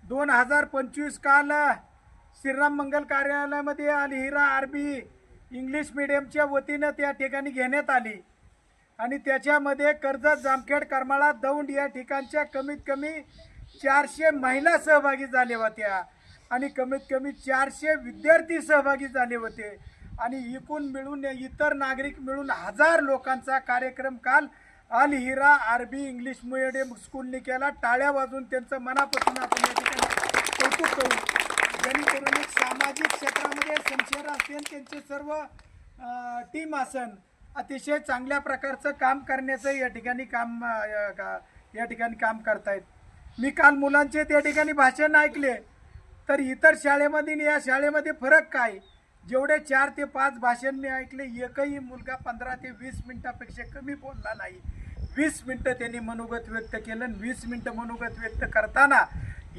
2025 काल श्रीराम मंगल कार्यालयामध्ये अल-हिरा RB English मीडियमच्या वतीनं त्या ठिकाणी घेण्यात आली आणि त्याच्यामध्ये कर्जत, जामखेड, करमाळा, दौंड या ठिकाणच्या कमीत कमी 400 महिला सहभागी झाल्या होत्या आणि कमीत कमी 400 विद्यार्थी सहभागी झाले होते आणि एकूण मिळून इतर नागरिक मिळून 1000 लोकांचा कार्यक्रम काल अल-हिरा आरबी इंग्लिश मीडियम स्कूलने केला। टाळ्या वाजवून त्यांचं मनापासून आपण या ठिकाणी कौतुक करू। जेणेकरून एक सामाजिक क्षेत्रामध्ये शमशेर असेल, त्यांचे सर्व टीम असन अतिशय चांगल्या प्रकारचं काम करण्याचं या ठिकाणी काम करतायत। मी काल मुलांचे त्या ठिकाणी भाषण ऐकले, तर इतर शाळेमध्ये या शाळेमध्ये फरक काय? जेवढे 4 ते 5 भाषण मी ऐकले, एकही मुलगा 15 ते 20 मिनिटापेक्षा कमी बोलला नाही। 20 मिनिटं त्यांनी मनोगत व्यक्त केलं आणि 20 मिनिटं मनोगत व्यक्त करताना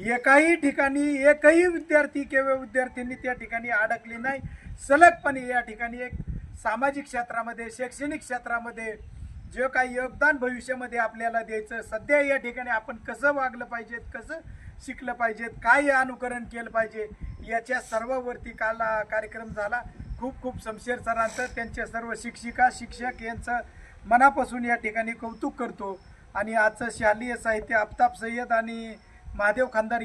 एकाही ठिकाणी एकही विद्यार्थी किंवा विद्यार्थ्यांनी त्या ठिकाणी अडकले नाही। सलगपणे या ठिकाणी एक सामाजिक क्षेत्रामध्ये, शैक्षणिक क्षेत्रामध्ये जे काही योगदान भविष्यामध्ये आपल्याला द्यायचं, सध्या या ठिकाणी आपण कसं वागलं पाहिजे, कसं शिकलं पाहिजे, काय अनुकरण केलं पाहिजे, याच्या सर्ववरती काल कार्यक्रम झाला। खूप खूप शमशेर सरांचं, त्यांचे सर्व शिक्षिका शिक्षक यांचं मनापासून या ठिकाणी कौतुक करतो। आणि आजचं शालेय साहित्य आफताब सय्यद आणि महादेव खानदार